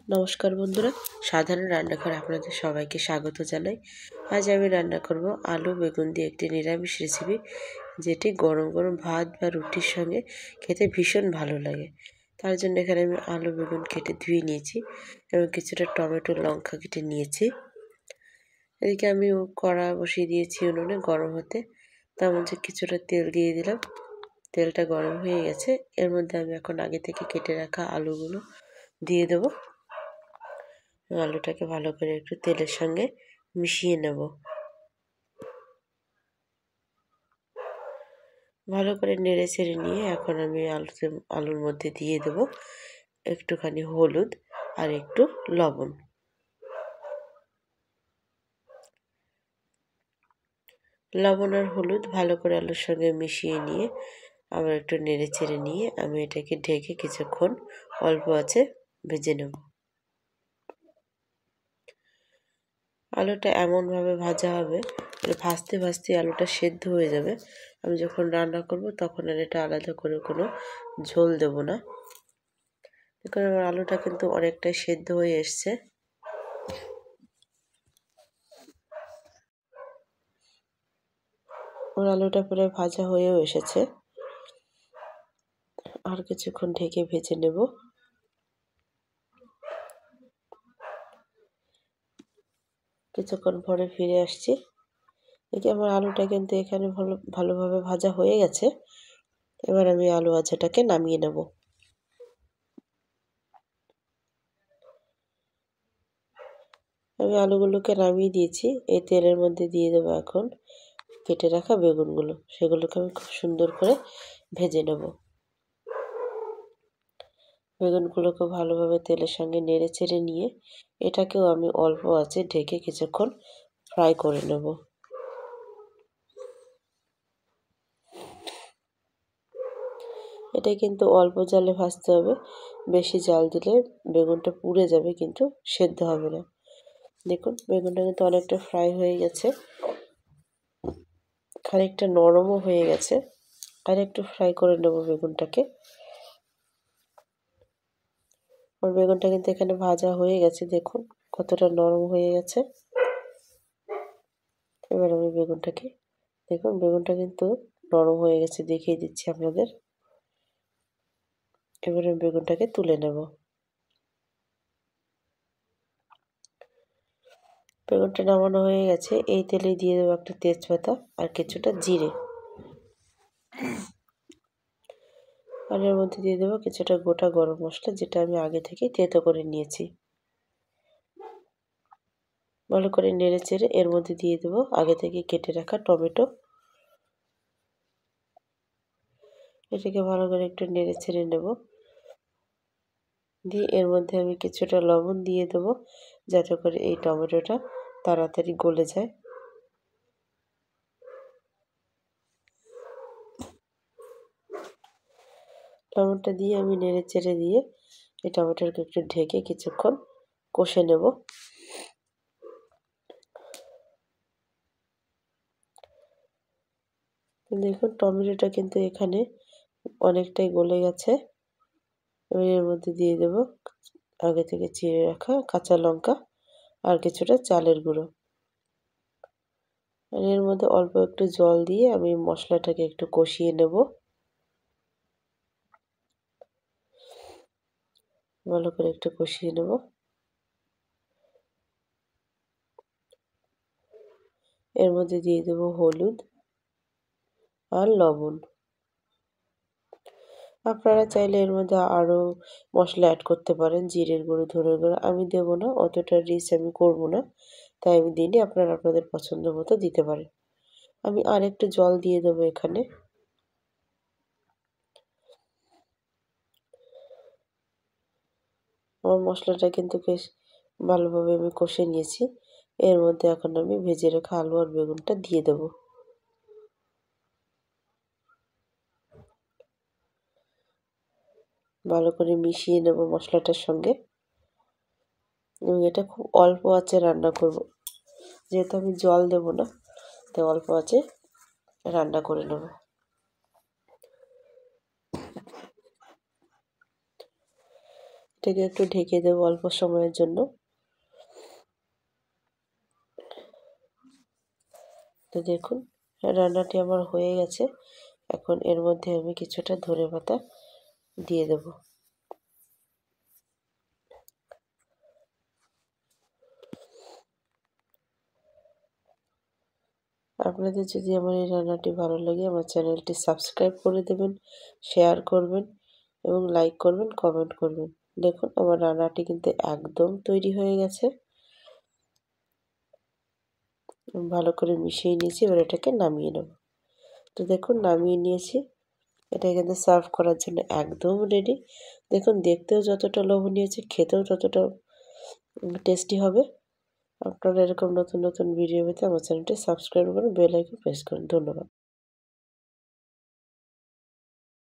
নমস্কার বন্ধুরা, সাধারণ রান্নাঘরে আপনাদের সবাইকে স্বাগত জানাই। আজ আমি রান্না করব আলু বেগুন দিয়ে একটি নিরামিষ রেসিপি, যেটি গরম গরম ভাত বা রুটির সঙ্গে খেতে ভীষণ ভালো লাগে। তার জন্য এখানে আমি আলু বেগুন কেটে ধুয়ে নিয়েছি এবং কিছুটা টমেটো লঙ্কা কেটে নিয়েছি। এদিকে আমি কড়া বসিয়ে দিয়েছি উনুনে গরম হতে। তার মধ্যে কিছুটা তেল দিয়ে দিলাম। তেলটা গরম হয়ে গেছে। এর মধ্যে আমি এখন আগে থেকে কেটে রাখা আলুগুলো দিয়ে দেবো। আলুটাকে ভালো করে একটু তেলের সঙ্গে মিশিয়ে নেব। ভালো করে নেড়ে চেড়ে নিয়ে এখন আমি আলুর মধ্যে দিয়ে দেব একটুখানি হলুদ আর একটু লবণ। লবণ আর হলুদ ভালো করে আলুর সঙ্গে মিশিয়ে নিয়ে আবার একটু নেড়ে চেড়ে নিয়ে আমি এটাকে ঢেকে কিছুক্ষণ অল্প আঁচে ভেজে নেব। আলুটা এমনভাবে ভাজা হবে, ভাজতে ভাজতে আলুটা সেদ্ধ হয়ে যাবে। আমি যখন রান্না করব তখন আর এটা আলাদা করে কোনো ঝোল দেব না। দেখুন আমার আলুটা কিন্তু অনেকটাই সেদ্ধ হয়ে এসছে। আমার আলুটা প্রায় ভাজা হয়েও এসেছে। আর কিছুক্ষণ ঢেকে ভেজে নেব। কিছুক্ষণ পরে ফিরে আসছি। দেখি আমার আলুটা কিন্তু এখানে ভালোভাবে ভাজা হয়ে গেছে। এবার আমি আলু ভাজাটাকে নামিয়ে নেব। আমি আলুগুলোকে নামিয়ে দিয়েছি। এই তেলের মধ্যে দিয়ে দেবো এখন কেটে রাখা বেগুনগুলো। সেগুলোকে আমি খুব সুন্দর করে ভেজে নেব। বেগুনগুলোকে ভালোভাবে তেলের সঙ্গে নেড়ে চেড়ে নিয়ে এটাকেও আমি অল্প আঁচে ঢেকে কিছুক্ষণ ফ্রাই করে নেব। এটা কিন্তু অল্প জালে ভাজতে হবে। বেশি জাল দিলে বেগুনটা পুড়ে যাবে, কিন্তু সেদ্ধ হবে না। দেখুন বেগুনটা কিন্তু অনেকটা ফ্রাই হয়ে গেছে, খানিকটা নরমও হয়ে গেছে। আর একটু ফ্রাই করে নেব বেগুনটাকে। আর বেগুনটা কিন্তু এখানে ভাজা হয়ে গেছে, দেখুন কতটা নরম হয়ে গেছে। এবার আমি দেখুন বেগুনটা কিন্তু নরম হয়ে গেছে, দেখিয়ে দিচ্ছি আপনাদের। এবারে বেগুনটাকে তুলে নেব। বেগুনটা নামানো হয়ে গেছে। এই তেলেই দিয়ে দেবো একটা তেজপাতা আর কিছুটা জিরে। আর এর মধ্যে দিয়ে দেবো কিছুটা গোটা গরম মশলা, যেটা আমি আগে থেকেই থেতো করে নিয়েছি। ভালো করে নেড়ে চেড়ে এর মধ্যে দিয়ে দেবো আগে থেকে কেটে রাখা টমেটো। এটাকে ভালো করে একটু নেড়ে ছেড়ে নেব। দিয়ে এর মধ্যে আমি কিছুটা লবণ দিয়ে দেবো, যাতে করে এই টমেটোটা তাড়াতাড়ি গলে যায়। টমেটো দিয়ে আমি নেড়ে চেড়ে দিয়ে এই টমেটোকে একটু ঢেকে কিছুক্ষণ কষে নেব। দেখুন টমেটোটা কিন্তু এখানে অনেকটাই গলে গেছে। এবার এর মধ্যে দিয়ে দেব আগে থেকে চিড়ে রাখা কাঁচা লঙ্কা আর কিছুটা চালের গুঁড়ো। আর এর মধ্যে অল্প একটু জল দিয়ে আমি মশলাটাকে একটু কষিয়ে নেব। ভালো করে একটু কষিয়ে নেব। এর মধ্যে দিয়ে দেব হলুদ আর লবণ। আপনারা চাইলে এর মধ্যে আরও মশলা অ্যাড করতে পারেন, জিরের গুঁড়ো, ধনের গুঁড়ো। আমি দেবো না, অতটা রিচ আমি করব না, তাই আমি দিইনি। আপনারা আপনাদের পছন্দ মতো দিতে পারেন। আমি আর একটু জল দিয়ে দেবো এখানে। আমার মশলাটা কিন্তু বেশ ভালোভাবে আমি কষে নিয়েছি। এর মধ্যে এখন আমি ভেজে রাখা আলু আর বেগুনটা দিয়ে দেবো। ভালো করে মিশিয়ে নেব মশলাটার সঙ্গে এবং এটা খুব অল্প আঁচে রান্না করব। যেহেতু আমি জল দেব না, তাই অল্প আঁচে রান্না করে নেব। থেকে একটু ঢেকে দেবো অল্প সময়ের জন্য। তো দেখুন রান্নাটি আমার হয়ে গেছে। এখন এর মধ্যে আমি কিছুটা ধনেপাতা দিয়ে দেব। আপনাদের যদি আমার এই রান্নাটি ভালো লাগে আমার চ্যানেলটি সাবস্ক্রাইব করে দেবেন, শেয়ার করবেন এবং লাইক করবেন, কমেন্ট করবেন। দেখুন আমার রান্নাটি কিন্তু একদম তৈরি হয়ে গেছে। ভালো করে মিশিয়ে নিয়েছি, এবার এটাকে নামিয়ে নেব। তো দেখুন নামিয়ে নিয়েছি, এটা কিন্তু সার্ভ করার জন্য একদম রেডি। দেখুন দেখতেও যতটা লোভনীয় হয়েছে, খেতেও ততটা টেস্টি হবে। আপনারা এরকম নতুন নতুন ভিডিও পেতে আমার চ্যানেলটি সাবস্ক্রাইব করুন, বেল আইকন প্রেস করুন। ধন্যবাদ।